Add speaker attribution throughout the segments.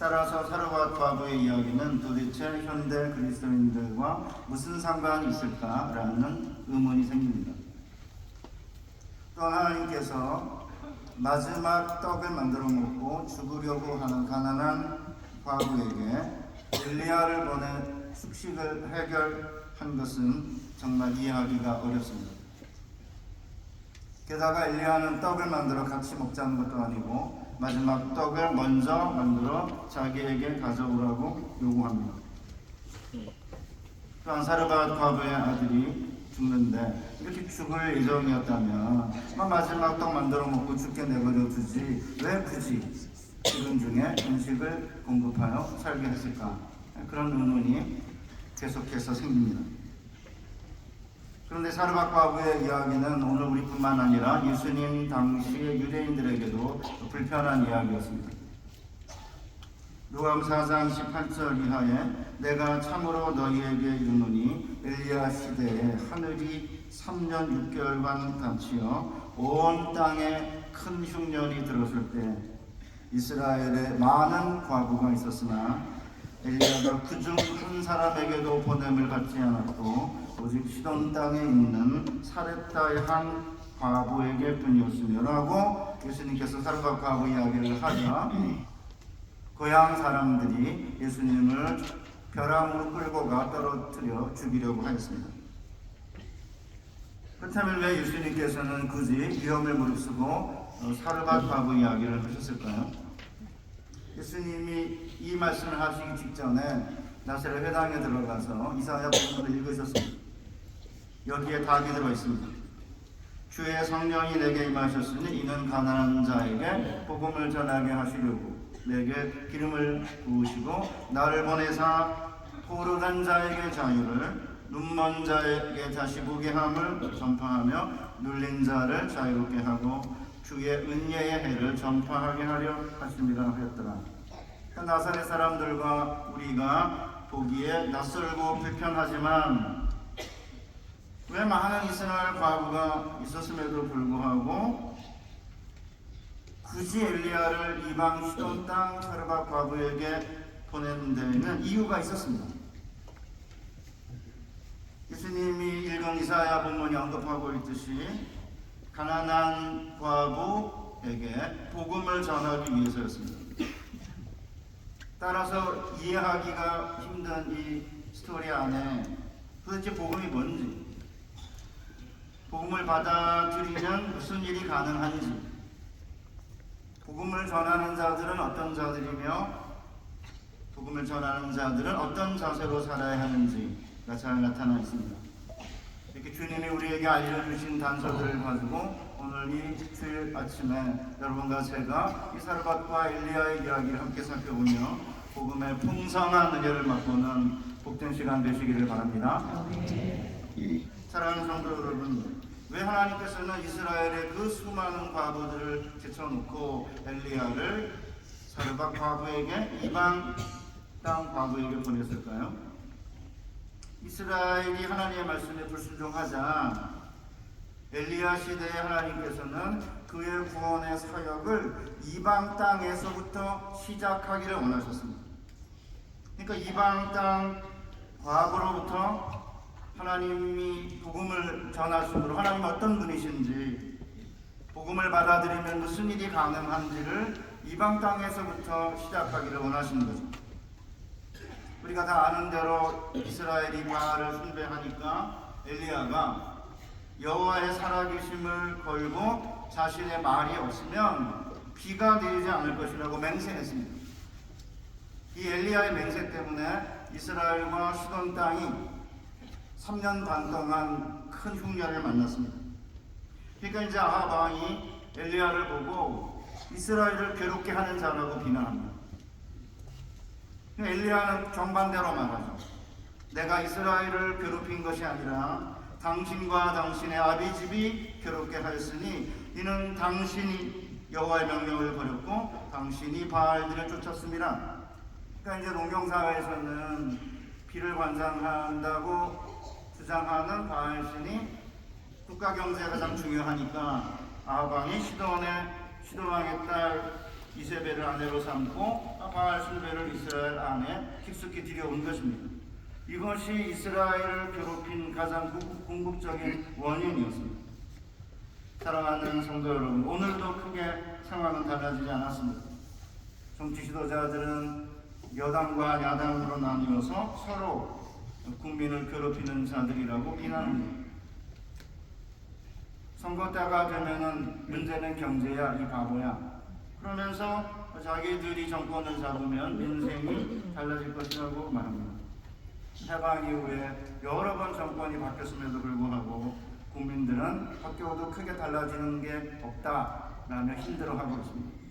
Speaker 1: 따라서 사르밧 과부의 이야기는 도대체 현대 그리스도인들과 무슨 상관이 있을까라는 의문이 생깁니다. 또 하나님께서 마지막 떡을 만들어 먹고 죽으려고 하는 가난한 과부에게 엘리야를 보내 숙식을 해결한 것은 정말 이해하기가 어렵습니다. 게다가 엘리야는 떡을 만들어 같이 먹자는 것도 아니고 마지막 떡을 먼저 만들어 자기에게 가져오라고 요구합니다. 또한 사르밧 과부의 아들이 죽는데 이렇게 죽을 예정이었다면 마지막 떡 만들어 먹고 죽게 내버려 두지 왜 굳이 죽은 중에 음식을 공급하여 살게 했을까? 그런 의문이 계속해서 생깁니다. 그런데 사르밧 과부의 이야기는 오늘 우리뿐만 아니라 예수님 당시의 유대인들에게도 불편한 이야기였습니다. 누가복음 4장 18절 이하에 내가 참으로 너희에게 이르노니 엘리야 시대에 하늘이 3년 6개월간 닫히어 온 땅에 큰 흉년이 들었을 때 이스라엘에 많은 과부가 있었으나 엘리야가 그중 한 사람에게도 보냄을 받지 않았고 오직 시돈 땅에 있는 사렙다의 한 과부에게 뿐이었으며 라고 예수님께서 사르밧 과부 이야기를 하자 고향 사람들이 예수님을 벼랑으로 끌고 가 떨어뜨려 죽이려고 하였습니다. 그렇다면 왜 예수님께서는 굳이 위험을 무릅쓰고 사르밧 과부 이야기를 하셨을까요? 예수님이 이 말씀을 하시기 직전에 나사렛 회당에 들어가서 이사야 본문을 읽으셨습니다. 여기에 답이 들어있습니다. 주의 성령이 내게 임하셨으니 이는 가난한 자에게 복음을 전하게 하시려고 내게 기름을 부으시고 나를 보내사 포로된 자에게 자유를 눈먼 자에게 다시 보게 함을 전파하며 눌린 자를 자유롭게 하고 주의 은혜의 해를 전파하게 하려 하심이라 하였더라. 나사렛 사람들과 우리가 보기에 낯설고 불편하지만 왜 많은 이스라엘 과부가 있었음에도 불구하고 굳이 엘리야를 이방 시돈 땅 사르밧 과부에게 보낸 데에는 이유가 있었습니다. 예수님이 읽은 이사야 본문이 언급하고 있듯이 가난한 과부에게 복음을 전하기 위해서였습니다. 따라서 이해하기가 힘든 이 스토리 안에 도대체 복음이 뭔지, 복음을 받아들이면 무슨 일이 가능한지, 복음을 전하는 자들은 어떤 자들이며 복음을 전하는 자들은 어떤 자세로 살아야 하는지가 잘 나타나 있습니다. 이렇게 주님이 우리에게 알려주신 단서들을 가지고 오늘 이 주일 아침에 여러분과 제가 이 사르밧과 엘리야의 이야기를 함께 살펴보며 복음의 풍성한 은혜를 맛보는 복된 시간 되시기를 바랍니다. 사랑하는 성도 여러분, 왜 하나님께서는 이스라엘의 그 수많은 과부들을 제쳐놓고 엘리야를 사르밧 과부에게 이방 땅 과부에게 보냈을까요? 이스라엘이 하나님의 말씀에 불순종하자 엘리야 시대의 하나님께서는 그의 구원의 사역을 이방 땅에서부터 시작하기를 원하셨습니다. 그러니까 이방 땅 과부로부터 하나님이 복음을 전하심으로 하나님 어떤 분이신지, 복음을 받아들이면 무슨 일이 가능한지를 이방 땅에서부터 시작하기를 원하시는 거죠. 우리가 다 아는 대로 이스라엘이 바알을 숭배하니까 엘리야가 여호와의 살아계심을 걸고 자신의 말이 없으면 비가 내리지 않을 것이라고 맹세했습니다. 이 엘리야의 맹세 때문에 이스라엘과 시돈 땅이 3년 반 동안 큰 흉년을 만났습니다. 그러니까 이제 아합 왕이 엘리야를 보고 이스라엘을 괴롭게 하는 자라고 비난합니다. 엘리야는 정반대로 말하죠. 내가 이스라엘을 괴롭힌 것이 아니라 당신과 당신의 아비집이 괴롭게 하였으니 이는 당신이 여호와의 명령을 버렸고 당신이 바알들을 쫓았습니다. 그러니까 이제 농경사회에서는 비를 관장한다고 주장하는 바알신이 국가 경제가 가장 중요하니까 아합 왕이 시돈왕의 딸 이세벨을 아내로 삼고 바알 숭배를 이스라엘 안에 깊숙이 들여온 것입니다. 이것이 이스라엘을 괴롭힌 가장 궁극적인 원인이었습니다. 사랑하는 성도 여러분, 오늘도 크게 상황은 달라지지 않았습니다. 정치 지도자들은 여당과 야당으로 나뉘어서 서로 국민을 괴롭히는 자들이라고 비난합니다. 선거 때가 되면은 문제는 경제야, 이 바보야. 그러면서 자기들이 정권을 잡으면 인생이 달라질 것이라고 말합니다. 해방 이후에 여러 번 정권이 바뀌었음에도 불구하고 국민들은 바뀌어도 크게 달라지는 게 없다라며 힘들어하고 있습니다.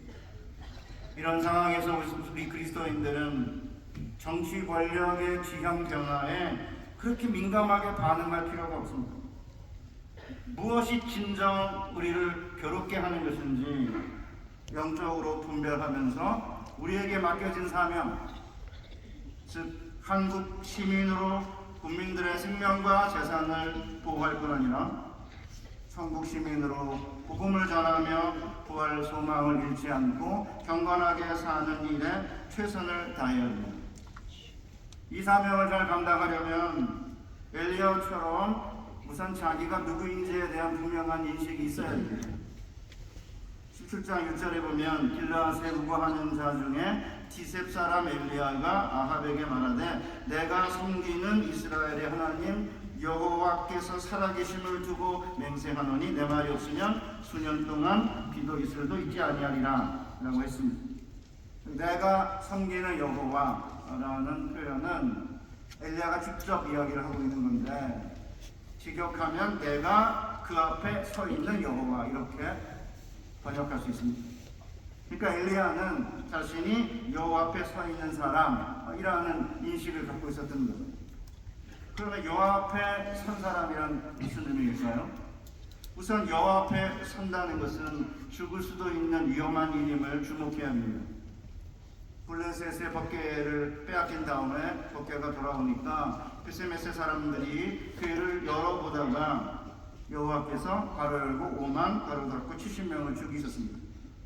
Speaker 1: 이런 상황에서 우리 그리스도인들은 정치 권력의 지형 변화에 그렇게 민감하게 반응할 필요가 없습니다. 무엇이 진정 우리를 괴롭게 하는 것인지 영적으로 분별하면서 우리에게 맡겨진 사명, 즉 한국 시민으로 국민들의 생명과 재산을 보호할 뿐 아니라 천국 시민으로 복음을 전하며 부활 소망을 잃지 않고 경건하게 사는 일에 최선을 다해야 합니다. 이 사명을 잘 감당하려면 엘리야처럼 우선 자기가 누구인지에 대한 분명한 인식이 있어야 됩니다. 17장 6절에 보면 길르앗에 우거하는 자 중에 디셉 사람 엘리야가 아합에게 말하되 내가 섬기는 이스라엘의 하나님 여호와께서 살아계심을 두고 맹세하노니 내 말이 없으면 수년 동안 비도 이슬도 있지 아니하리라 라고 했습니다. 내가 섬기는 여호와라는 표현은 엘리야가 직접 이야기를 하고 있는 건데 직역하면 내가 그 앞에 서 있는 여호와 이렇게 번역할 수 있습니다. 그러니까 엘리야는 자신이 여호와 앞에 서 있는 사람이라는 인식을 갖고 있었던 거죠. 그러면 여호와 앞에 선 사람이란 무슨 의미일까요? 우선 여호와 앞에 선다는 것은 죽을 수도 있는 위험한 일임을 주목해야 합니다. 블레셋의 법궤를 빼앗긴 다음에 법궤가 돌아오니까 베세메세 사람들이 궤를 열어보다가 여호와께서 괄호 열고 5만 괄호 닫고 70명을 죽이셨습니다.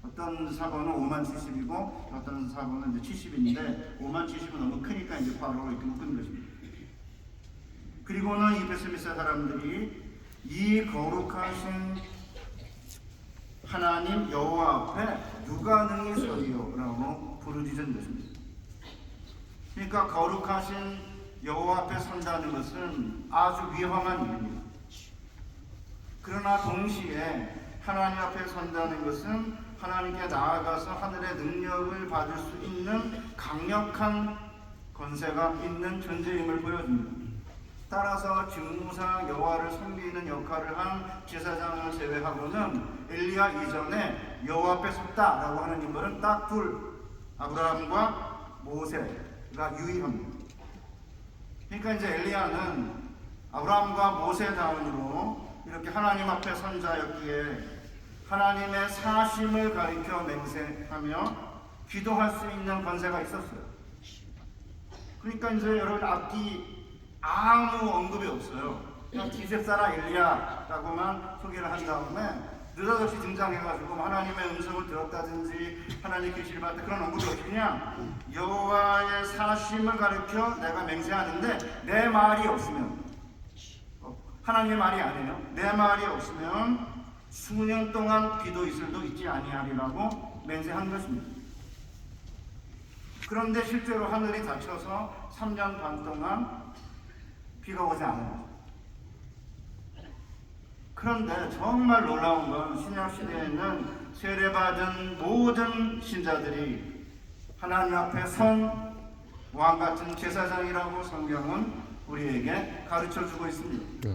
Speaker 1: 어떤 사본은 5만 70이고 어떤 사본은 이제 70인데 5만 70은 너무 크니까 이제 괄호로 이렇게 묶은 것입니다. 그리고는 이 베세메세 사람들이 이 거룩하신 하나님 여호와 앞에 누가 능히 서리요라고 부르짖은 것입니다. 그러니까 거룩하신 여호와 앞에 선다는 것은 아주 위험한 일입니다. 그러나 동시에 하나님 앞에 선다는 것은 하나님께 나아가서 하늘의 능력을 받을 수 있는 강력한 권세가 있는 존재임을 보여줍니다. 따라서 직무상 여호와를 섬기는 역할을 한 제사장을 제외하고는 엘리야 이전에 여호와 앞에 섰다라고 하는 인물은 딱 둘, 아브라함과 모세가 유일합니다. 그러니까 이제 엘리야는 아브라함과 모세 다음으로 이렇게 하나님 앞에 선 자였기에 하나님의 사심을 가리켜 맹세하며 기도할 수 있는 권세가 있었어요. 그러니까 이제 여러분 앞뒤 아무 언급이 없어요. 그냥 디셉사라 엘리야라고만 소개를 한 다음에 느닷없이 등장해가지고 하나님의 음성을 들었다든지 하나님의 계시를 받다 그런 언급이 없이 그냥 여호와의 사심을 가리켜 내가 맹세하는데 내 말이 없으면 하나님의 말이 아니에요. 내 말이 없으면 수년 동안 비도 이슬도 있지 아니하리라고 맹세한 것입니다. 그런데 실제로 하늘이 닫혀서 3년 반 동안 비가 오지 않아요. 그런데 정말 놀라운 건 신약시대에는 세례받은 모든 신자들이 하나님 앞에 선 왕같은 제사장이라고 성경은 우리에게 가르쳐주고 있습니다.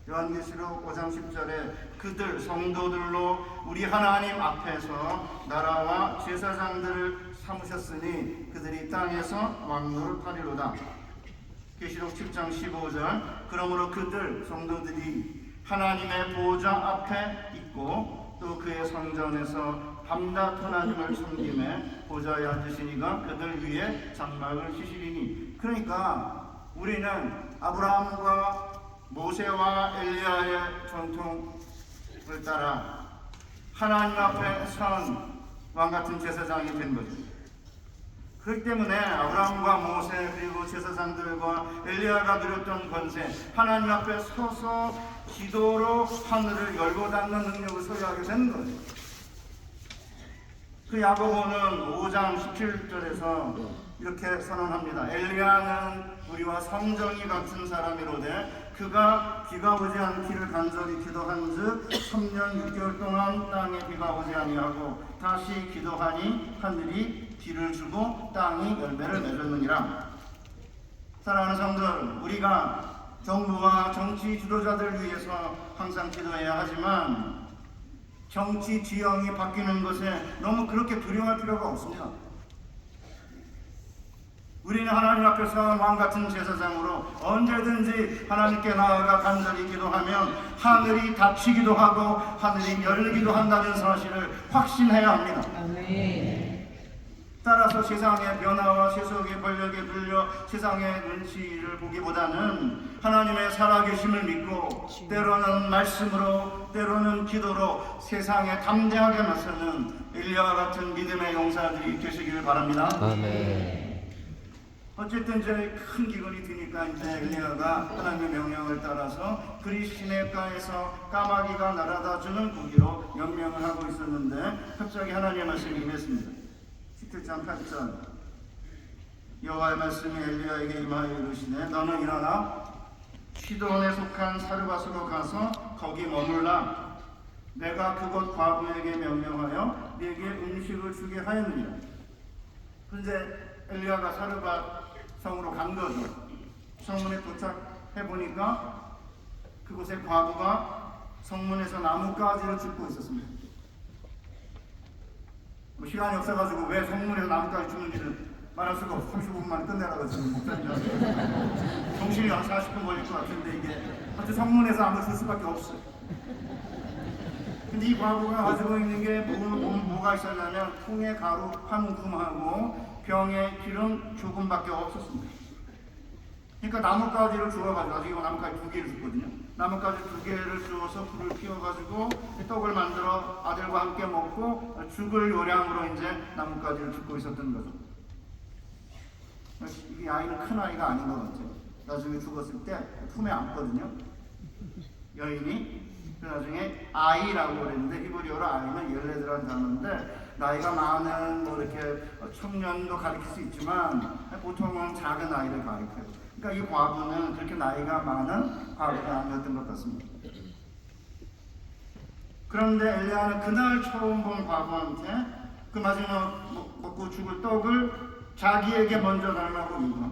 Speaker 1: 요한계시록 5장 10절에 그들 성도들로 우리 하나님 앞에서 나라와 제사장들을 삼으셨으니 그들이 땅에서 왕노를 하리로다. 계시록 7장 15절 그러므로 그들 성도들이 하나님의 보좌 앞에 있고 또 그의 성전에서 밤낮 하나님을 섬김에 보좌에 앉으시니가 그들 위에 장막을 치시리니. 그러니까 우리는 아브라함과 모세와 엘리야의 전통을 따라 하나님 앞에 선 왕같은 제사장이 된 거죠. 그렇기 때문에 아브라함과 모세 그리고 제사장들과 엘리야가 누렸던 권세, 하나님 앞에 서서 기도로 하늘을 열고 닫는 능력을 소유하게 된 거예요. 그 야고보는 5장 17절에서 이렇게 선언합니다. 엘리야는 우리와 성정이 같은 사람이로되 그가 비가 오지 않기를 간절히 기도한즉 3년 6개월 동안 땅에 비가 오지 아니하고 다시 기도하니 하늘이 비를 주고 땅이 열매를 맺었느니라. 사랑하는 성도들, 우리가 정부와 정치 지도자들을 위해서 항상 기도해야 하지만 정치 지형이 바뀌는 것에 너무 그렇게 두려워할 필요가 없습니다. 우리는 하나님 앞에서 왕같은 제사장으로 언제든지 하나님께 나아가 간절히 기도하면 하늘이 닫히기도 하고 하늘이 열리기도 한다는 사실을 확신해야 합니다.
Speaker 2: 아멘.
Speaker 1: 따라서 세상의 변화와 세속의 권력에 불려 세상의 눈치를 보기보다는 하나님의 살아계심을 믿고 때로는 말씀으로 때로는 기도로 세상에 담대하게 맞서는 엘리야와 같은 믿음의 용사들이 되시기를 바랍니다.
Speaker 3: 아멘.
Speaker 1: 어쨌든 이제 큰 기근이 드니까 이제 엘리야가 하나님의 명령을 따라서 그리 시내가에서 까마귀가 날아다 주는 고기로 연명을 하고 있었는데 갑자기 하나님의 말씀이 임했습니다. 17장 8절 여호와의 말씀이 엘리야에게 임하여 이르시되 너는 일어나 시돈에 속한 사르밧으로 가서 거기 머물라. 내가 그곳 과부에게 명령하여 네게 음식을 주게 하였느니라. 그런데 엘리야가 사르밧 성으로 간 거죠. 성문에 도착해 보니까 그곳에 과부가 성문에서 나뭇가지를 줍고 있었습니다. 시간이 없어가지고 왜 성문에서 나뭇가지 줍는지는 말할 수가 없어. 35분 만에 끝내라고 지금 목사님 정신이 한 40분 걸릴 것 같은데 이게 하여튼 성문에서 아무 줄 수밖에 없어요. 근데 이 과부가 가지고 있는 게 뭐가 있었냐면 통에 가루 한 움큼하고 병에 기름 조금밖에 없었습니다. 그러니까 나뭇가지를 주워가지고 아직 이거 나뭇가지 2개를 줬거든요. 나뭇가지 2개를 주워서 불을 피워가지고 떡을 만들어 아들과 함께 먹고 죽을 요량으로 이제 나뭇가지를 줍고 있었던 거죠. 이 아이는 큰 아이가 아닌 것 같아요. 나중에 죽었을 때 품에 안거든요. 여인이. 나중에 아이라고 그랬는데 히브리어로 아이는 14이라는 단어인데 나이가 많은 뭐 이렇게 청년도 가리킬 수 있지만 보통은 작은 아이를 가리켜요. 그러니까 이 과부는 그렇게 나이가 많은 과부가 아니었던 것 같습니다. 그런데 엘리야는 그날 처음 본 과부한테 그 마지막 먹고 죽을 떡을 자기에게 먼저 달라고 요구합니다.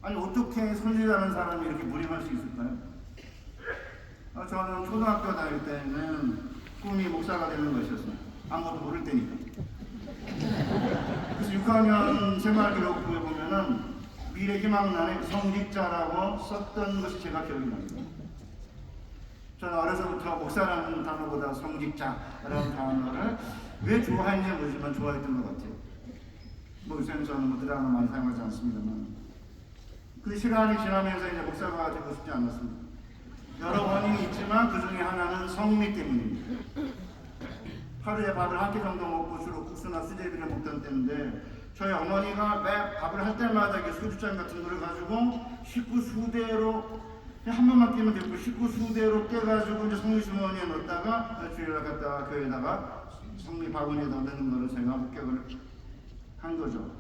Speaker 1: 아니 어떻게 선지자라는 사람이 이렇게 무림할 수 있을까요? 저는 초등학교 다닐 때는 꿈이 목사가 되는 것이었어요. 아무것도 모를 때니까. 그래서 6학년 생활기록부에 보면은 미래희망란에 성직자라고 썼던 것이 제가 기억이 납니다. 저는 어려서부터 목사라는 단어보다 성직자라는 단어를 왜 좋아했는지 모르지만 좋아했던 것 같아요. 뭐 요새는 저는 뭐 드라마 많이 사용하지 않습니다만 그 시간이 지나면서 이제 목사가 되고 싶지 않았습니다. 여러 원인이 있지만 그 중에 하나는 성미 때문입니다. 하루에 밥을 한 끼 정도 먹고 주로 국수나 수제비를 먹던 때인데 저희 어머니가 매 밥을 할 때마다 소주잔 같은 거를 가지고 식구 수대로 한 번만 끼면 되고 식구 수대로 떼가지고 이제 성미 주머니에 넣었다가 주일날 갔다가 교회에다가 성미 바구니에 넣는 거를 제가 목격을 한 거죠.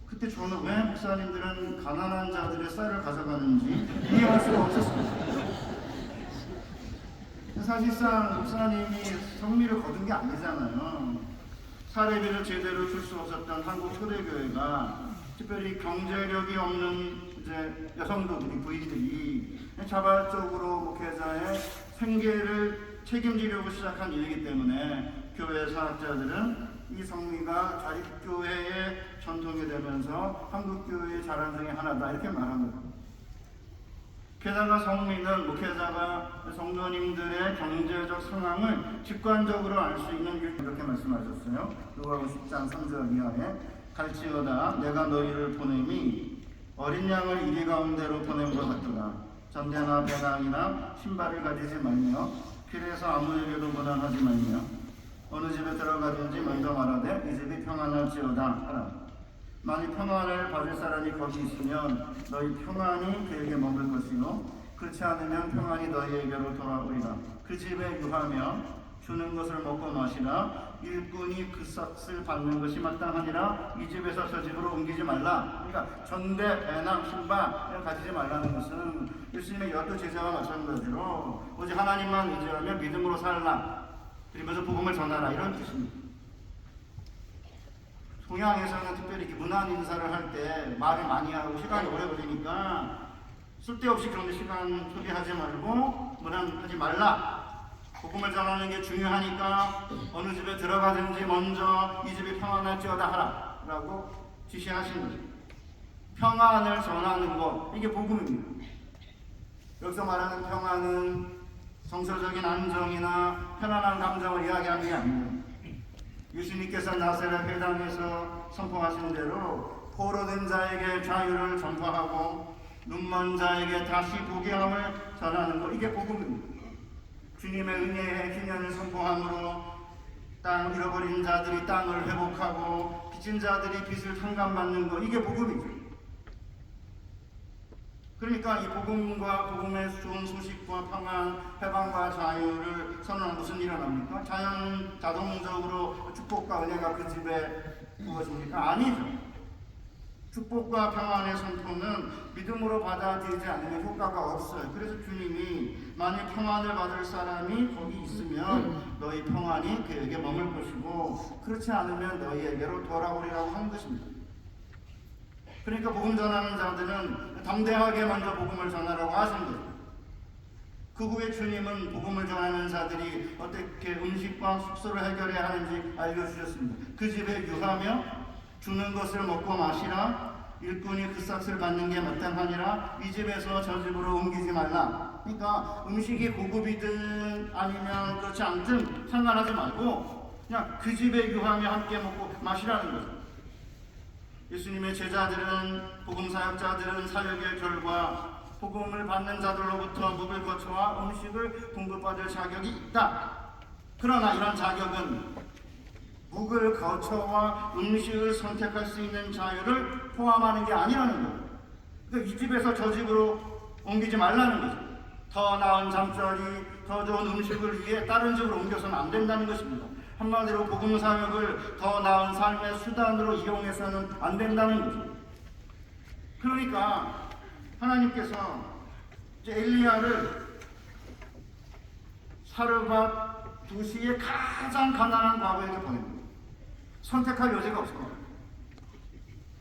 Speaker 1: 그때 저는 왜 목사님들은 가난한 자들의 쌀을 가져가는지 이해할 수가 없었습니다. 사실상 목사님이 성미를 거둔 게 아니잖아요. 사례비를 제대로 줄 수 없었던 한국 초대교회가 특별히 경제력이 없는 이제 여성도들이 부인들이 자발적으로 목회자의 생계를 책임지려고 시작한 일이기 때문에 교회 사학자들은 이 성미가 자립교회의 전통이 되면서 한국교회의 자랑 중에 하나다 이렇게 말합니다. 게다가 성미는 목회자가 성도님들의 경제적 상황을 직관적으로 알 수 있는 이렇게 말씀하셨어요. 누가복음 10장 3절 이하에 갈지어다 내가 너희를 보냄이 어린 양을 이리 가운데로 보낸 것 같도다. 전대나 배낭이나 신발을 가지지 말며 길에서 아무에게도 고난하지 말며 어느 집에 들어가든지 먼저 말하되 이 집이 평안할지어다 하라. 만일 평안을 받을 사람이 거기 있으면 너희 평안이 그에게 머물 것이요 그렇지 않으면 평안이 너희에게로 돌아오리라. 그 집에 유하며 주는 것을 먹고 마시라. 일꾼이 그 삭을 받는 것이 마땅하니라. 이 집에서 저 집으로 옮기지 말라. 그러니까 전대, 배낭, 신발 이런 가지지 말라는 것은 예수님의 12제자와 마찬가지로 오직 하나님만 의지하며 믿음으로 살라. 그러면서 복음을 전하라. 이런 뜻입니다. 동양에서는 특별히 이렇게 문안 인사를 할 때 말을 많이 하고 시간이 오래 걸리니까 쓸데없이 그런 시간 소비하지 말고 문안하지 말라. 복음을 전하는 게 중요하니까 어느 집에 들어가든지 먼저 이 집이 평안할지어다 하라 라고 지시하신 거예요. 평안을 전하는 것, 이게 복음입니다. 여기서 말하는 평안은 정서적인 안정이나 편안한 감정을 이야기하는 게 아니에요. 예수님께서 나사렛 회당에서 선포하신 대로 포로된 자에게 자유를 전파하고 눈먼 자에게 다시 보게 함을 전하는 것, 이게 복음입니다. 주님의 은혜의 희년을 선포함으로 땅 잃어버린 자들이 땅을 회복하고 빚진 자들이 빚을 탕감받는 것, 이게 복음이죠. 그러니까 이 복음과 복음의 좋은 소식과 평안, 해방과 자유를 선언하면 무슨 일이 일어납니까? 자동적으로 축복과 은혜가 그 집에 부어집니까? 아니죠. 축복과 평안의 선포는 믿음으로 받아들이지 않으면 효과가 없어요. 그래서 주님이 만일 평안을 받을 사람이 거기 있으면 너희 평안이 그에게 머물 것이고 그렇지 않으면 너희에게로 돌아오리라고 한 것입니다. 그러니까 복음 전하는 자들은 담대하게 먼저 복음을 전하라고 하신 거예요. 그 후에 주님은 복음을 전하는 자들이 어떻게 음식과 숙소를 해결해야 하는지 알려주셨습니다. 그 집에 유하며 주는 것을 먹고 마시라. 일꾼이 그 삭을 받는 게 마땅하니라. 이 집에서 저 집으로 옮기지 말라. 그러니까 음식이 고급이든 아니면 그렇지 않든 상관하지 말고 그냥 그 집에 유하며 함께 먹고 마시라는 거죠. 예수님의 제자들은, 복음 사역자들은 사역의 결과 복음을 받는 자들로부터 묵을 거처와 음식을 공급받을 자격이 있다. 그러나 이런 자격은 묵을 거처와 음식을 선택할 수 있는 자유를 포함하는 게 아니라는 거예요. 그러니까 이 집에서 저 집으로 옮기지 말라는 거죠. 더 나은 잠자리, 더 좋은 음식을 위해 다른 집으로 옮겨서는 안 된다는 것입니다. 한마디로 복음 사역을 더 나은 삶의 수단으로 이용해서는 안 된다는 거죠. 그러니까 하나님께서 이제 엘리야를 사르밧 도시의 가장 가난한 과부에게 보냅니다. 선택할 여지가 없을 거예요.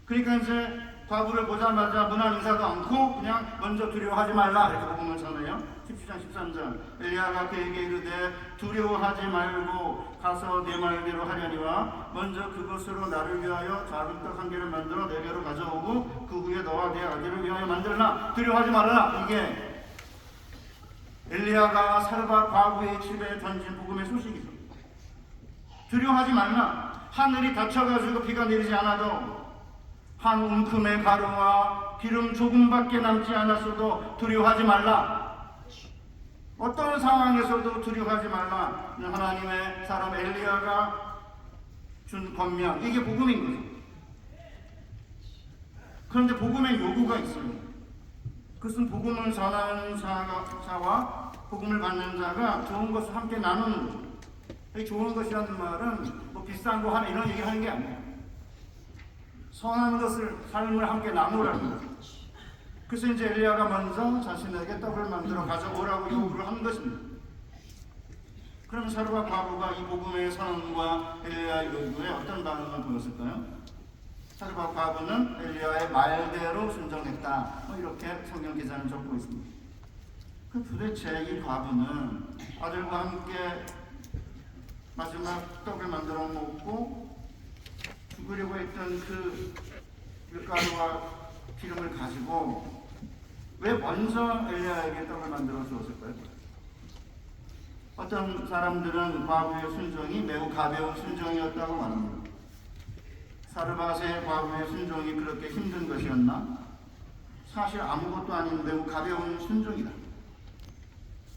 Speaker 1: 그러니까 이제 과부를 보자마자 문안 인사도 않고 그냥 먼저 두려워하지 말라 이렇게 복음을 전해요. 17장 13절 엘리야가 그에게 이르되 두려워하지 말고 가서 내 말대로 하려니와 먼저 그것으로 나를 위하여 작은 떡 한 개를 만들어 내게로 가져오고 그 후에 너와 내 아들을 위하여 만들라. 두려워하지 말라. 이게 엘리야가 사르밧 과부의 집에 던진 복음의 소식이죠. 두려워하지 말라. 하늘이 닫혀가지고 비가 내리지 않아도 한 움큼의 가루와 기름 조금밖에 남지 않았어도 두려워하지 말라. 어떤 상황에서도 두려워하지 말라. 하나님의 사람 엘리야가 준 권면, 이게 복음인 거죠. 그런데 복음의 요구가 있어요. 그것은 복음을 전하는 자와 복음을 받는 자가 좋은 것을 함께 나누는 거죠. 이 좋은 것이라는 말은 뭐 비싼 거 하나 이런 얘기 하는 게 아니에요. 선한 것을, 삶을 함께 나누라는 거죠. 그래서 이제 엘리야가 먼저 자신에게 떡을 만들어 가져오라고 요구를 한 것입니다. 그럼 사르밧 과부가 이 복음의 선언과 엘리야의 요구에 어떤 반응을 보였을까요? 사르밧 과부는 엘리야의 말대로 순종했다. 이렇게 성경 기자는 적고 있습니다. 그 도대체 이 과부는 아들과 함께 마지막 떡을 만들어 먹고 죽으려고 했던 그 밀가루와 기름을 가지고 왜 먼저 엘리야에게 떡을 만들어 주었을까요? 어떤 사람들은 과부의 순종이 매우 가벼운 순종이었다고 말합니다. 사르밧의 과부의 순종이 그렇게 힘든 것이었나? 사실 아무것도 아닌 매우 가벼운 순종이다.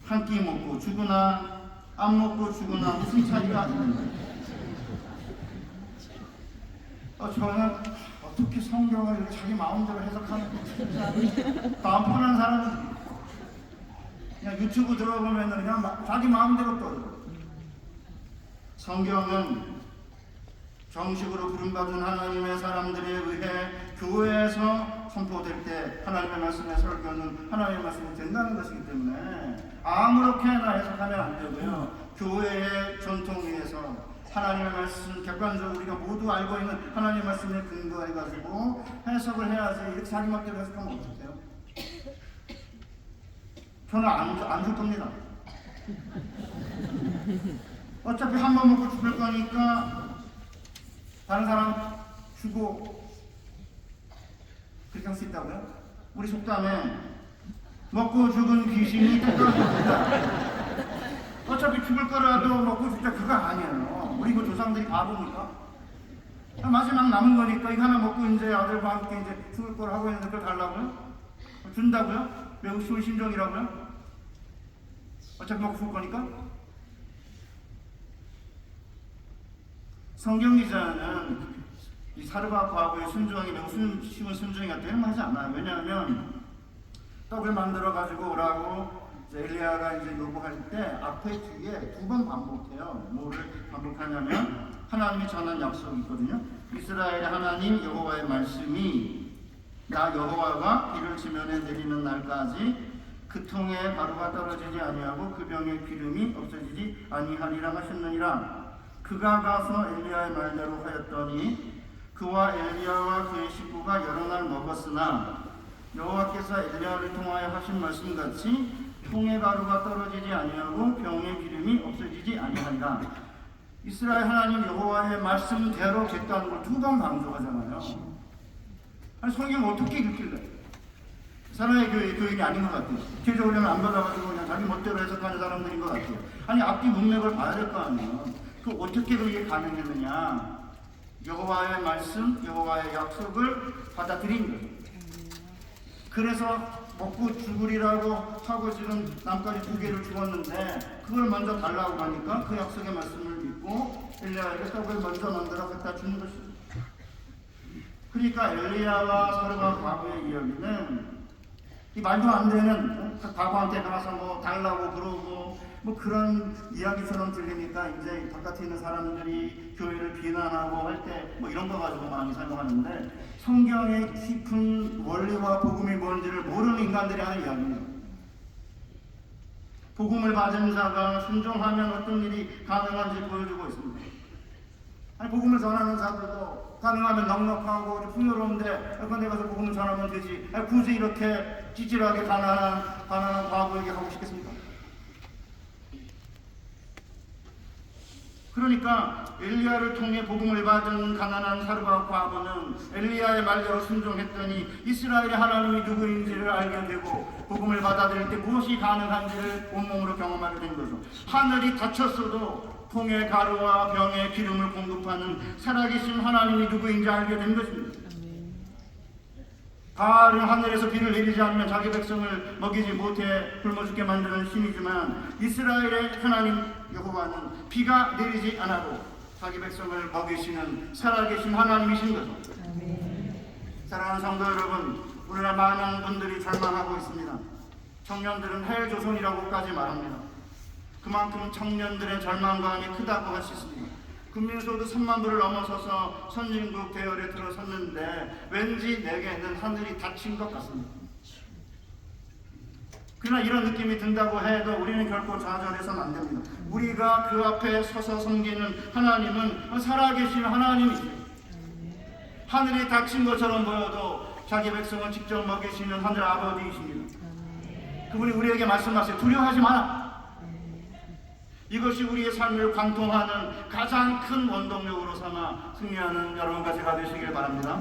Speaker 1: 한 끼 먹고 죽으나 안 먹고 죽으나 무슨 차이가 있는데. 저는 어떻게 성경을 이렇게 자기 마음대로 해석하는 마음 편한 사람은 그냥 유튜브 들어보면 그냥 자기 마음대로 떠들어. 성경은 정식으로 부름받은 하나님의 사람들에 의해 교회에서 선포될 때 하나님의 말씀의 설교는 하나님의 말씀이 된다는 것이기 때문에 아무렇게나 해석하면 안 되고요. 교회의 전통에 의해서 하나님의 말씀 객관적으로 우리가 모두 알고 있는 하나님의 말씀에 근거해가지고 해석을 해야지. 이렇게 자기 멋대로 해석하면 어떡해요? 저는 안 줄 겁니다. 어차피 한 번 먹고 죽을 거니까 다른 사람 주고 그렇게 할 수 있다고요? 우리 속담에 먹고 죽은 귀신이 뜯어줍니다. 어차피 죽을 거라도 먹고 죽자 그거 아니에요. 우리 그 조상들이 바보니까 마지막 남은 거니까 이거 하나 먹고 이제 아들과 함께 이제 죽을 거라고 했는데 그걸 달라고요? 준다고요? 매우 쉬운 심정이라고요? 어차피 먹고 죽을 거니까? 성경 기자는 이 사르밧 과부의 순종이 매우 쉬운 순종이 같다고 하지 않아요. 왜냐하면 떡을 만들어 가지고 오라고 엘리야가 이제 요구할 때 앞에 뒤에 두 번 반복해요. 뭐를 반복하냐면 하나님이 전한 약속이 있거든요. 이스라엘의 하나님 여호와의 말씀이 나 여호와가 비를 지면에 내리는 날까지 그 통에 가루가 떨어지지 아니하고 그 병의 기름이 없어지지 아니하리라 하셨느니라. 그가 가서 엘리야의 말대로 하였더니 그와 엘리야와 그의 식구가 여러 날 먹었으나 여호와께서 엘리야를 통하여 하신 말씀같이 통의 가루가 떨어지지 아니하고 병의 기름이 없어지지 아니한다. 이스라엘 하나님 여호와의 말씀대로 됐다는 걸 두 번 강조하잖아요. 아니 성경 어떻게 읽길래? 사랑의 교인이 아닌 것 같아요. 개종을 안 받아가지고 그냥 자기 멋대로 해석하는 사람들인 것 같아요. 아니 앞뒤 문맥을 봐야 될 거 아니에요. 그 어떻게 그게 가능했느냐? 여호와의 말씀, 여호와의 약속을 받아들인 거예요. 그래서 먹고 죽으리라고 하고 지금 남까지 2개를 주었는데 그걸 먼저 달라고 하니까 그 약속의 말씀을 믿고 엘리야에게 떡을 먼저 만들어 갖다 주는 것입니다. 그러니까 엘리야와 사르밧 과부의 이야기는 이 말도 안 되는 과부한테 가서 뭐 달라고 그러고 뭐 그런 이야기처럼 들리니까 이제 바깥에 있는 사람들이 교회를 비난하고 할 때 뭐 이런 거 가지고 많이 사용하는데 성경의 깊은 원리와 복음이 뭔지를 모르는 인간들이 하는 이야기입니다. 복음을 받은 자가 순종하면 어떤 일이 가능한지 보여주고 있습니다. 아니 복음을 전하는 자들도 가능하면 넉넉하고 풍요로운데 그런데 가서 복음을 전하면 되지. 아니, 굳이 이렇게 찌질하게 가난한 과부에게 하고 싶겠습니까? 그러니까 엘리야를 통해 복음을 받은 가난한 사르밧 과부는 엘리야의 말대로 순종했더니 이스라엘의 하나님이 누구인지를 알게 되고 복음을 받아들일 때 무엇이 가능한지를 온몸으로 경험하게 된 거죠. 하늘이 닫혔어도 통의 가루와 병의 기름을 공급하는 살아계신 하나님이 누구인지 알게 된 것입니다. 바알은 하늘에서 비를 내리지 않으면 자기 백성을 먹이지 못해 굶어 죽게 만드는 신이지만 이스라엘의 하나님 여호와는 비가 내리지 않아도 자기 백성을 먹이시는 살아계신 하나님이신 거죠. 사랑하는 성도 여러분, 우리나라 많은 분들이 절망하고 있습니다. 청년들은 헬조선이라고까지 말합니다. 그만큼 청년들의 절망감이 크다고 할 수 있습니다. 국민소득 3만 불을 넘어서서 선진국 대열에 들어섰는데 왠지 내게는 하늘이 닫힌 것 같습니다. 그러나 이런 느낌이 든다고 해도 우리는 결코 좌절해서는 안 됩니다. 우리가 그 앞에 서서 섬기는 하나님은 살아계신 하나님이세요. 하늘이 닫힌 것처럼 보여도 자기 백성을 직접 먹이시는 하늘 아버지이십니다. 그분이 우리에게 말씀하세요. 두려워하지 마라. 이것이 우리의 삶을 관통하는 가장 큰 원동력으로 삼아 승리하는 여러분과 제가 되시길 바랍니다.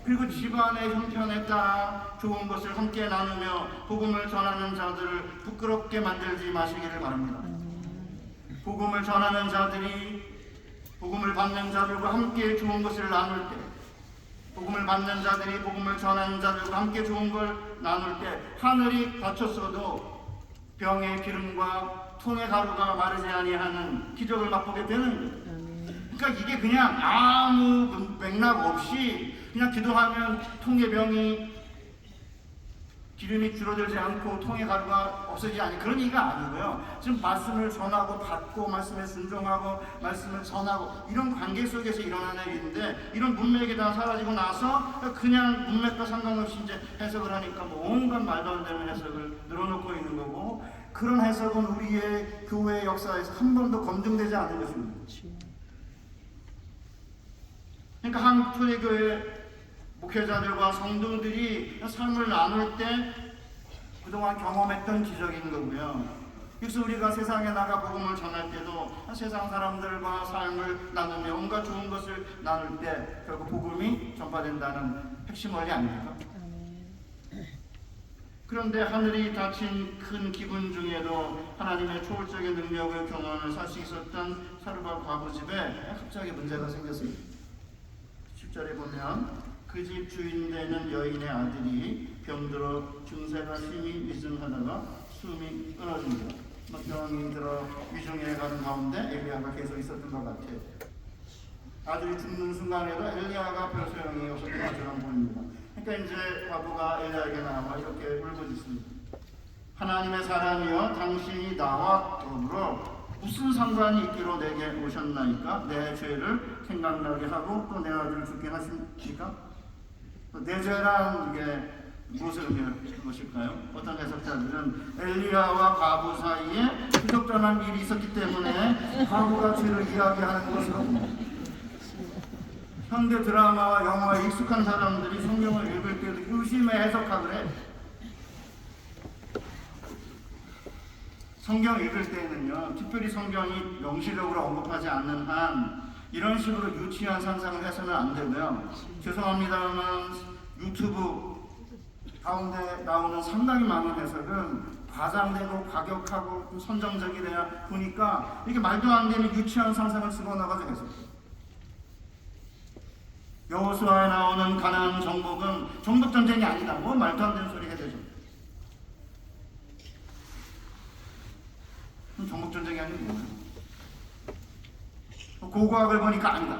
Speaker 1: 그리고 집안의 형편에 따라 좋은 것을 함께 나누며 복음을 전하는 자들을 부끄럽게 만들지 마시기를 바랍니다. 복음을 전하는 자들이 복음을 받는 자들과 함께 좋은 것을 나눌 때, 복음을 받는 자들이 복음을 전하는 자들과 함께 좋은 걸 나눌 때 하늘이 닫혔어도 병의 기름과 통의 가루가 마르지 아니하는 기적을 맛보게 되는 거예요. 그러니까 이게 그냥 아무 맥락 없이 그냥 기도하면 통의 병이 기름이 줄어들지 않고 통의 가루가 없어지지 않는 그런 얘기가 아니고요. 지금 말씀을 전하고 받고 말씀에 순종하고 말씀을 전하고 이런 관계 속에서 일어나는 일인데, 이런 문맥이 다 사라지고 나서 그냥 문맥과 상관없이 이제 해석을 하니까 뭐 온갖 말도 안 되는 해석을 늘어놓고 있는 거고, 그런 해석은 우리의 교회 역사에서 한 번도 검증되지 않은 것입니다. 그러니까 한국 초대교회 목회자들과 성도들이 삶을 나눌 때 그동안 경험했던 기적인 거고요. 그래서 우리가 세상에 나가 복음을 전할 때도 세상 사람들과 삶을 나누며 온갖 좋은 것을 나눌 때 결국 복음이 전파된다는 핵심 원리 아닙니까? 그런데 하늘이 닫힌 큰 기분 중에도 하나님의 초월적인 능력을 경험을 살 수 있었던 사르밧 과부 집에 갑자기 문제가 생겼어요. 10절에 보면 그 집 주인 되는 여인의 아들이 병들어 증세가 심히 위중하다가 숨이 끊어진다. 병이 들어 위중해 가는 가운데 엘리야가 계속 있었던 것 같아요. 아들이 죽는 순간에도 엘리야가 별 소용이 없었던 것처럼 보입니다. 그러니까 이제 과부가 엘리야에게 나와 이렇게 울부짖습니다. 하나님의 사람이여, 당신이 나와 더불어 무슨 상관이 있기로 내게 오셨나이까? 내 죄를 생각나게 하고 또 내 아들을 죽게 하십니까? 내 죄란 이게 무엇을 의미하는 것일까요? 어떤 해석자들은 엘리야와 과부 사이에 부적절한 일이 있었기 때문에 과부가 죄를 이야기하는 것으로, 현대 드라마와 영화에 익숙한 사람들이 성경을 읽을 때도 의심에 해석하고 그래. 성경 읽을 때는요, 특별히 성경이 명시적으로 언급하지 않는 한 이런 식으로 유치한 상상을 해서는 안 되고요. 죄송합니다만 유튜브 가운데 나오는 상당히 많은 해석은 과장되고 과격하고 선정적이래야 보니까 이게 말도 안 되는 유치한 상상을 쓰고 나가지고 해석해요. 여호수아에 나오는 가나안 정복은 정복 전쟁이 아니다. 뭐 말도 안 되는 소리가 되죠. 정복 전쟁이 아닌 뭐예요? 고고학을 보니까 아니다.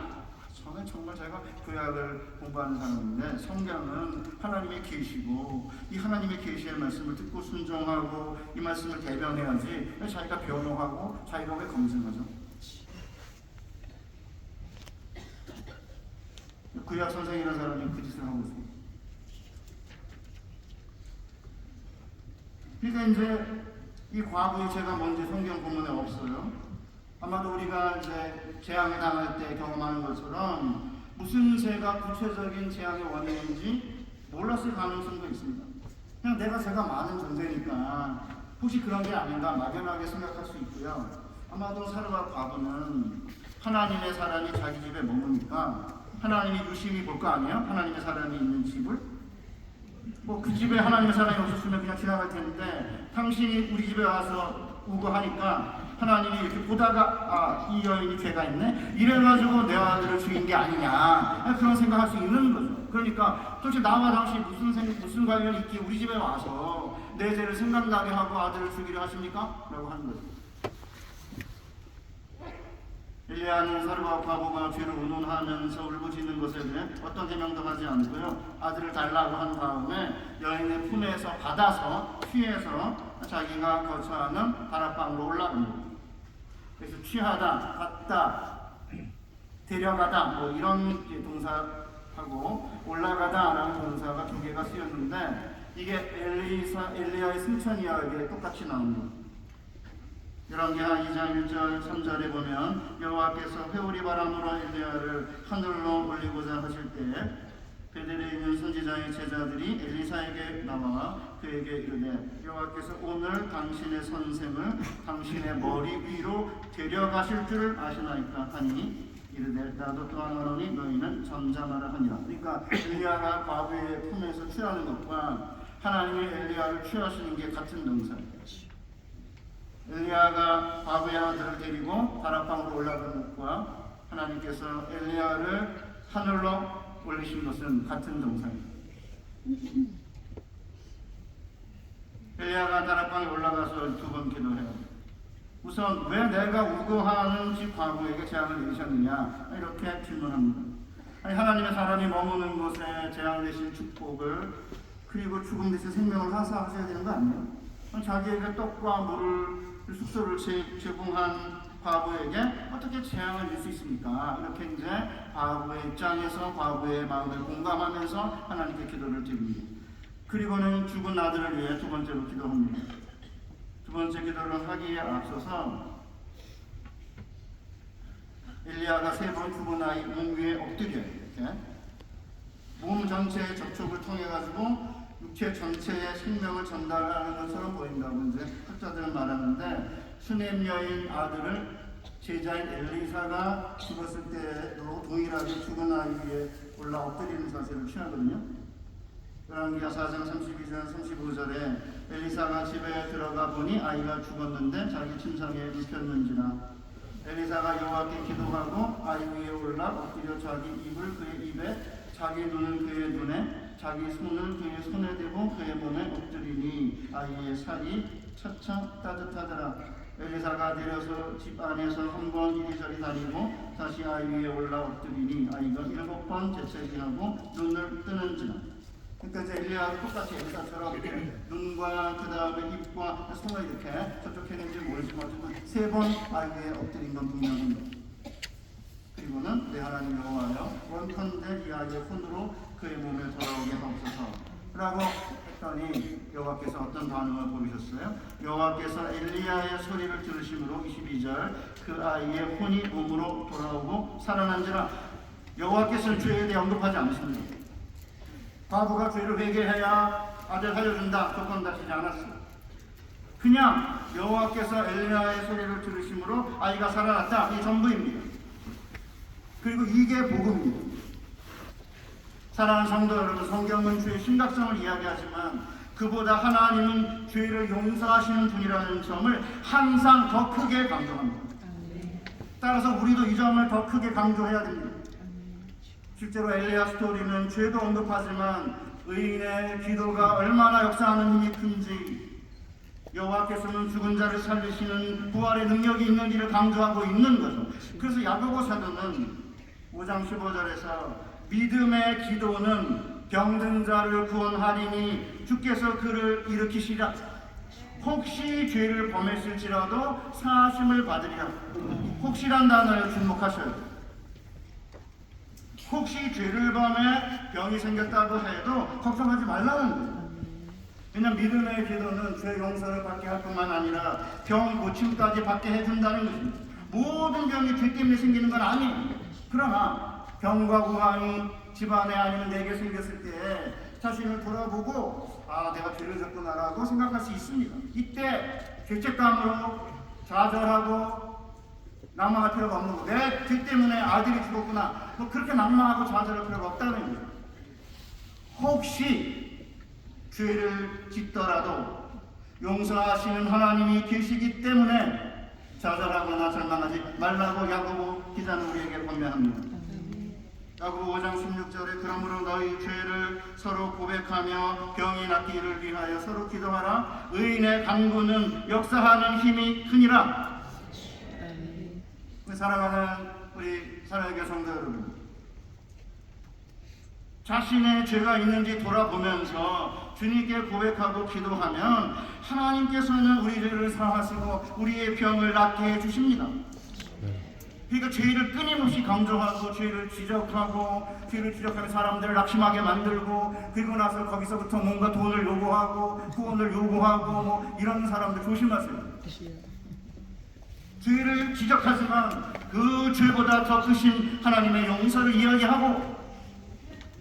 Speaker 1: 저는 정말 제가 구약을 공부하는 사람인데 성경은 하나님의 계시고 이 하나님의 계시의 말씀을 듣고 순종하고 이 말씀을 대변해야지 자기가 변호하고 자기가 왜 검증하죠? 구약 선생이라는 사람이 그 짓을 하고 있습니다. 그러니까 이제 이 과부의 죄가 뭔지 성경 본문에 없어요. 아마도 우리가 이제 재앙에 당할 때 경험하는 것처럼 무슨 죄가 구체적인 재앙의 원인인지 몰랐을 가능성도 있습니다. 그냥 내가 죄가 많은 존재니까 혹시 그런 게 아닌가 막연하게 생각할 수 있고요. 아마도 사르밧 과부는 하나님의 사람이 자기 집에 머무니까 하나님이 유심히 볼 거 아니에요? 하나님의 사람이 있는 집을? 뭐 그 집에 하나님의 사람이 없었으면 그냥 지나갈 텐데 당신이 우리 집에 와서 오고 하니까 하나님이 이렇게 보다가 이 여인이 죄가 있네? 이래가지고 내 아들을 죽인 게 아니냐 그런 생각할 수 있는 거죠. 그러니까 도대체 나와 당신 무슨 관련이 있기에 우리 집에 와서 내 죄를 생각나게 하고 아들을 죽이려 하십니까? 라고 하는 거죠. 엘리야는 사르밧 과부가 죄를 의논하면서 울부짖는 것에 대해 어떤 해명도 하지 않고요. 아들을 달라고 한 다음에 여인의 품에서 받아서 취해서 자기가 거처하는 다락방으로 올라갑니다. 그래서 취하다, 받다, 데려가다 뭐 이런 동사하고 올라가다라는 동사가 두 개가 쓰였는데 이게 엘리야의 승천 이야기에 똑같이 나옵니다. 열왕기하 2장 1절 3절에 보면 여호와께서 회오리 바람으로 엘리야를 하늘로 올리고자 하실 때 베델에 있는 선지자의 제자들이 엘리사에게 나와 그에게 이르되 여호와께서 오늘 당신의 선생을 당신의 머리 위로 데려가실 줄 아시나이까 하니 이르되 나도 또한 하노니 너희는 잠잠하라 하니라. 그러니까 엘리야가 과부의 품에서 취하는 것과 하나님이 엘리야를 취하시는 게 같은 동사입니다. 엘리야가 과부의 아들을 데리고 다락방으로 올라간 것과 하나님께서 엘리야를 하늘로 올리신 것은 같은 동사입니다. 엘리야가 다락방에 올라가서 두 번 기도해요. 우선 왜 내가 우거하는 집 과부에게 재앙을 내리셨느냐 이렇게 질문합니다. 아니, 하나님의 사람이 머무는 곳에 재앙을 내신 축복을 그리고 죽음 대신 생명을 하사하셔야 되는 거 아니에요? 자기에게 떡과 물을 숙소를 제공한 과부에게 어떻게 재앙을 낼 수 있습니까? 이렇게 이제 과부의 입장에서 과부의 마음을 공감하면서 하나님께 기도를 드립니다. 그리고는 죽은 아들을 위해 두 번째로 기도합니다. 두 번째 기도를 하기에 앞서서 엘리야가 세 번 죽은 아이 몸 위에 엎드려요. 이렇게 몸 전체의 접촉을 통해 가지고 육체 전체의 생명을 전달하는 것처럼 보인다고 이제 학자들은 말하는데, 수넴 여인 아들을 제자인 엘리사가 죽었을 때로 동일하게 죽은 아이 위에 올라 엎드리는 자세를 취하거든요. 열왕기하 4장 32절 35절에 엘리사가 집에 들어가 보니 아이가 죽었는데 자기 침상에 눕혔는지라. 엘리사가 여호와께 기도하고 아이 위에 올라 엎드려 자기 입을 그의 입에, 자기 눈을 그의 눈에, 자기 손을 그의 손에 대고 그의 몸에 엎드리니 아이의 살이 차차 따뜻하더라. 엘리사가 내려서 집 안에서 한 번 이리저리 다니고 다시 아이 위에 올라 엎드리니 아이가 7번 재채기하고 눈을 뜨는지라. 그러니까 이제 엘리야도 똑같이 엘리사처럼 눈과 그 다음에 입과 손을 이렇게 저쪽 했는지 모르지만 세 번 아이 위에 엎드린 건 분명합니다. 그리고는 내 하나님 여호와여, 원컨대 이 아이의 손으로 그의 몸에 돌아오게 하옵소서 라고 했더니 여호와께서 어떤 반응을 보이셨어요? 여호와께서 엘리야의 소리를 들으심으로 22절 그 아이의 혼이 몸으로 돌아오고 살아난지라. 여호와께서는 죄에 대해 언급하지 않으십니다. 과부가 죄를 회개해야 아들 살려준다 조건 다시지 않았어요. 그냥 여호와께서 엘리야의 소리를 들으심으로 아이가 살아났다, 이 전부입니다. 그리고 이게 복음입니다. 사랑하는 성도 여러분, 성경은 죄의 심각성을 이야기하지만 그보다 하나님은 죄를 용서하시는 분이라는 점을 항상 더 크게 강조합니다. 따라서 우리도 이 점을 더 크게 강조해야 됩니다. 실제로 엘리야 스토리는 죄도 언급하지만 의인의 기도가 얼마나 역사하는 힘이 큰지, 여호와께서는 죽은 자를 살리시는 부활의 능력이 있는지를 강조하고 있는 거죠. 그래서 야고보 사도는 5장 15절에서 믿음의 기도는 병든 자를 구원하리니 주께서 그를 일으키시라. 혹시 죄를 범했을지라도 사하심을 받으리라. 혹시란 단어에 주목하셔야 돼요. 혹시 죄를 범해 병이 생겼다고 해도 걱정하지 말라는 거예요. 왜냐하면 믿음의 기도는 죄 용서를 받게 할 뿐만 아니라 병 고침까지 받게 해준다는 것입니다. 모든 병이 죄 때문에 생기는 건 아니에요. 그러나 병과 고난이 집안에 아니면 내게 생겼을 때 자신을 돌아보고 내가 죄를 졌구나라고 생각할 수 있습니다. 이때 죄책감으로 좌절하고 낙망할 필요가 없는 거고, 내 죄 때문에 아들이 죽었구나 그렇게 낙망하고 좌절할 필요가 없다는 거예요. 혹시 죄를 짓더라도 용서하시는 하나님이 계시기 때문에 좌절하거나 절망하지 말라고 야고보 기자는 우리에게 권면합니다. 야고보 5장 16절에 그러므로 너희 죄를 서로 고백하며 병이 낫기를 위하여 서로 기도하라. 의인의 간구는 역사하는 힘이 크니라. 사랑하는 우리 사랑의 성도 여러분, 자신의 죄가 있는지 돌아보면서 주님께 고백하고 기도하면 하나님께서는 우리 죄를 사하시고 우리의 병을 낫게 해주십니다. 그러니까 죄를 끊임없이 강조하고 죄를 지적하면 사람들을 낙심하게 만들고, 그리고 나서 거기서부터 뭔가 돈을 요구하고 구원을 요구하고 이런 사람들 조심하세요. 죄를 지적하지만 그 죄보다 더 크신 하나님의 용서를 이야기하고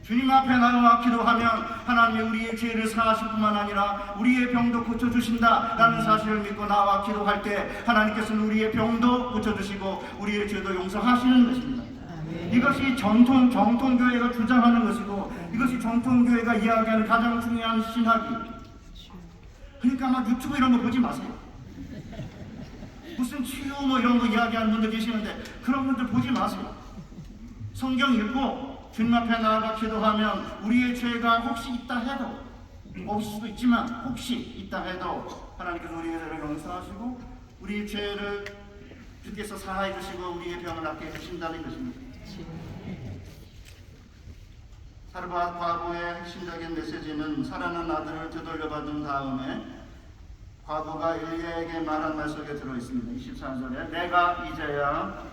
Speaker 1: 주님 앞에 나와 기도하면 하나님이 우리의 죄를 사하실 뿐만 아니라 우리의 병도 고쳐주신다라는 사실을 믿고 나와 기도할 때 하나님께서는 우리의 병도 고쳐주시고 우리의 죄도 용서하시는 것입니다. 이것이 정통교회가 주장하는 것이고 이것이 정통교회가 이야기하는 가장 중요한 신학이에요. 그러니까 막 유튜브 이런 거 보지 마세요. 무슨 치유 이런 거 이야기하는 분들 계시는데 그런 분들 보지 마세요. 성경 읽고 주님 앞에 나아가 기도하면 우리의 죄가 혹시 있다 해도, 없을 수도 있지만 혹시 있다 해도 하나님께서 우리의 죄를 용서하시고 우리 죄를 주께서 사하여 주시고 우리의 병을 낫게 해주신다는 것입니다. 사르밧 과부의 핵심적인 메시지는 살아난 아들을 되돌려받은 다음에 과부가 엘리야에게 말한 말 속에 들어있습니다. 24절에 내가 이제야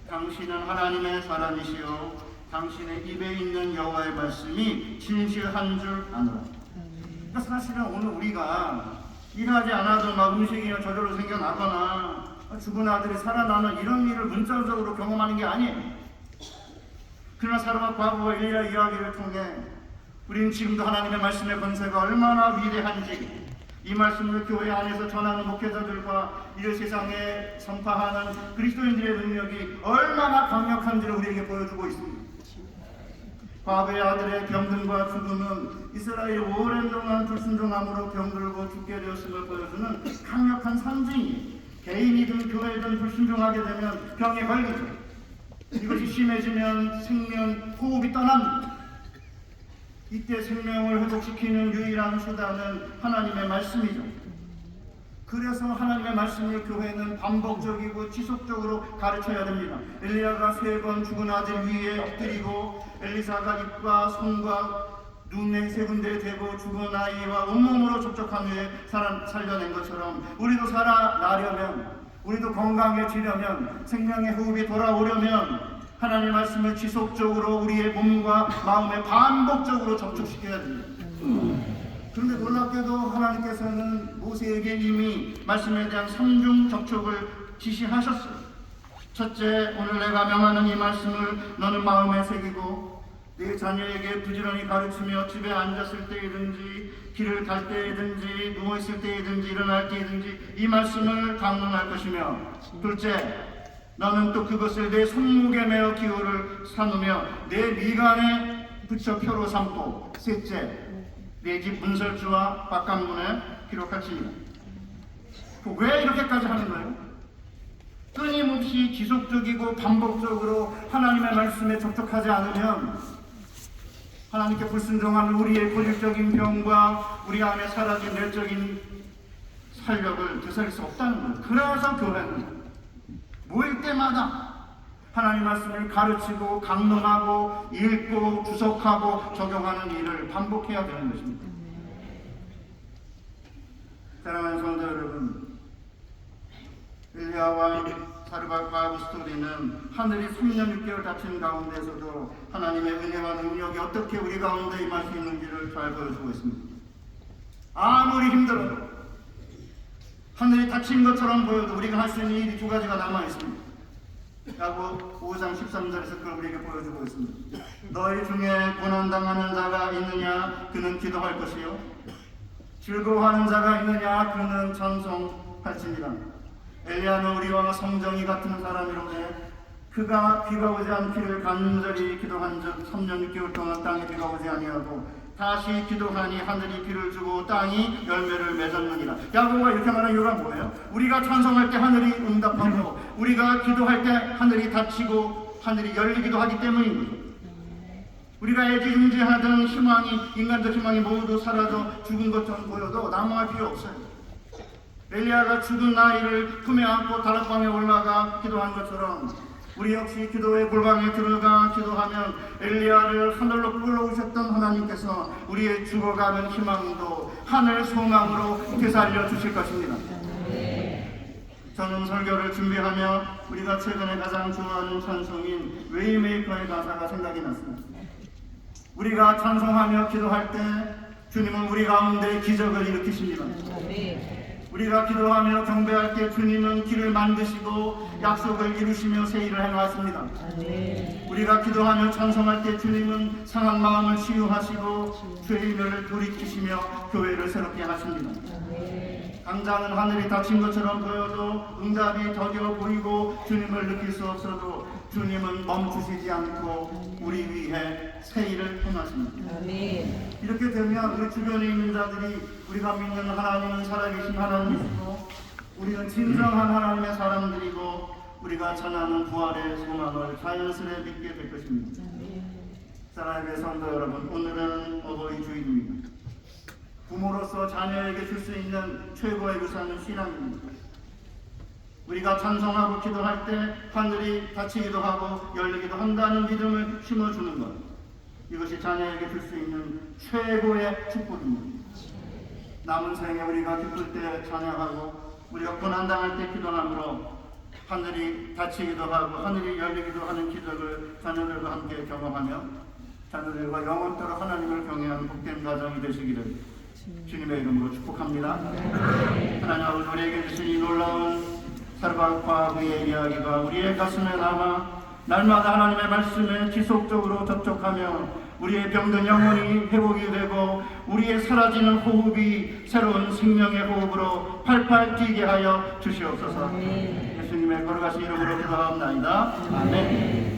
Speaker 1: 당신은 하나님의 사람이시요 당신의 입에 있는 여호와의 말씀이 진실한 줄 아노라. 그러니까 사실은 오늘 우리가 일하지 않아도 막 음식이나 저절로 생겨나거나 죽은 아들이 살아나는 이런 일을 문자적으로 경험하는 게 아니에요. 그러나 사르밧 과부와 엘리야 이야기를 통해 우리는 지금도 하나님의 말씀의 권세가 얼마나 위대한지 이 말씀을 교회 안에서 전하는 목회자들과 이 세상에 선포하는 그리스도인들의 능력이 얼마나 강력한지를 우리에게 보여주고 있습니다. 과부의 아들의 병든과 죽음은 이스라엘이 오랜 동안 불순종함으로 병들고 죽게 되었음을 보여주는 강력한 상징이에요. 개인이든 교회든 불순종하게 되면 병에 걸리죠. 이것이 심해지면 생명, 호흡이 떠납니다. 이때 생명을 회복시키는 유일한 수단은 하나님의 말씀이죠. 그래서 하나님의 말씀을 교회는 반복적이고 지속적으로 가르쳐야 됩니다. 엘리야가 3번 죽은 아들 위에 엎드리고 엘리사가 입과 손과 눈에 3군데에 대고 죽은 아이와 온몸으로 접촉한 후에 살려낸 것처럼 우리도 살아나려면, 우리도 건강해지려면, 생명의 호흡이 돌아오려면 하나님의 말씀을 지속적으로 우리의 몸과 마음에 반복적으로 접촉시켜야 됩니다. 그런데 놀랍게도 하나님께서는 모세에게 이미 말씀에 대한 3중 접촉을 지시하셨어요. 첫째, 오늘 내가 명하는 이 말씀을 너는 마음에 새기고 네 자녀에게 부지런히 가르치며 집에 앉았을 때이든지 길을 갈 때이든지 누워있을 때이든지 일어날 때이든지 이 말씀을 강론할 것이며, 둘째, 너는 또 그것을 내 손목에 메어 기호를 사누며 내 미간에 붙여 표로 삼고, 셋째, 내 집 문설주와 바깥문에 기록할지니라. 왜 이렇게까지 하는 거예요? 끊임없이 지속적이고 반복적으로 하나님의 말씀에 접촉하지 않으면 하나님께 불순종하는 우리의 본질적인 병과 우리 안에 사라진 내적인 활력을 되살릴 수 없다는 거예요. 그래서 교회는 모일 때마다 하나님 말씀을 가르치고 강론하고 읽고 주석하고 적용하는 일을 반복해야 되는 것입니다. 사랑하는 성도 여러분, 엘리야와 사르밧 과부 스토리는 하늘이 3년 6개월 닫힌 가운데서도 하나님의 은혜와 능력이 어떻게 우리 가운데 임할 수 있는지를 잘 보여주고 있습니다. 아무리 힘들어도 하늘이 닫힌 것처럼 보여도 우리가 할 수 있는 일이 2가지가 남아있습니다. 야고보 5장 13절에서 그걸 우리에게 보여주고 있습니다. 너희 중에 고난당하는 자가 있느냐? 그는 기도할 것이요 즐거워하는 자가 있느냐? 그는 찬송할지니라. 엘리야는 우리와 성정이 같은 사람이로되 그가 비가 오지 않기를 간절히 기도한 즉 3년 6개월 동안 땅에 비가 오지 아니하고 다시 기도하니 하늘이 비를 주고 땅이 열매를 맺었느니라. 야고보가 이렇게 말하는 이유가 뭐예요? 우리가 찬송할 때 하늘이 응답하고 우리가 기도할 때 하늘이 닫히고 하늘이 열리기도 하기 때문인 거죠. 우리가 애지중지하던 희망이, 인간적 희망이 모두 사라져 죽은 것처럼 보여도 낙망할 필요 없어요. 엘리야가 죽은 아이를 품에 안고 다락방에 올라가 기도한 것처럼 우리 역시 기도의 골방에 들어가 기도하면 엘리야를 하늘로 끌어오셨던 하나님께서 우리의 죽어가는 희망도 하늘 소망으로 되살려 주실 것입니다. 저는 설교를 준비하며 우리가 최근에 가장 좋아하는 찬송인 웨이메이커의 가사가 생각이 났습니다. 우리가 찬송하며 기도할 때 주님은 우리 가운데 기적을 일으키십니다. 우리가 기도하며 경배할 때 주님은 길을 만드시고 약속을 이루시며 새 일을 행하십니다. 우리가 기도하며 찬송할 때 주님은 상한 마음을 치유하시고 죄인을 돌이키시며 교회를 새롭게 하십니다. 당장은 하늘이 닫힌 것처럼 보여도 응답이 더뎌 보이고 주님을 느낄 수 없어도 주님은 멈추시지 않고 우리 위해 새 일을 행하십니다. 이렇게 되면 우리 주변에 있는 자들이 우리가 믿는 하나님은 살아계신 하나님이시고 우리는 진정한 하나님의 사람들이고 우리가 전하는 부활의 소망을 자연스레 믿게 될 것입니다. 사랑하는 성도 여러분, 오늘은 어버이 주일입니다. 부모로서 자녀에게 줄 수 있는 최고의 유산은 신앙입니다. 우리가 찬송하고 기도할 때 하늘이 닫히기도 하고 열리기도 한다는 믿음을 심어주는 것, 이것이 자녀에게 줄 수 있는 최고의 축복입니다. 남은 생에 우리가 기쁠 때 찬양하고 우리가 고난당할 때 기도함으로 하늘이 닫히기도 하고 하늘이 열리기도 하는 기적을 자녀들과 함께 경험하며 자녀들과 영원토록 하나님을 경외하는 복된 가정이 되시기를 주님의 이름으로 축복합니다. 하나님 아버지, 우리에게 주신 이 놀라운 사르밧과부의 이야기가 우리의 가슴에 남아 날마다 하나님의 말씀에 지속적으로 접촉하며 우리의 병든 영혼이 회복이 되고 우리의 사라지는 호흡이 새로운 생명의 호흡으로 팔팔 뛰게 하여 주시옵소서. 예수님의 거룩하신 이름으로 기도하옵나이다. 아멘.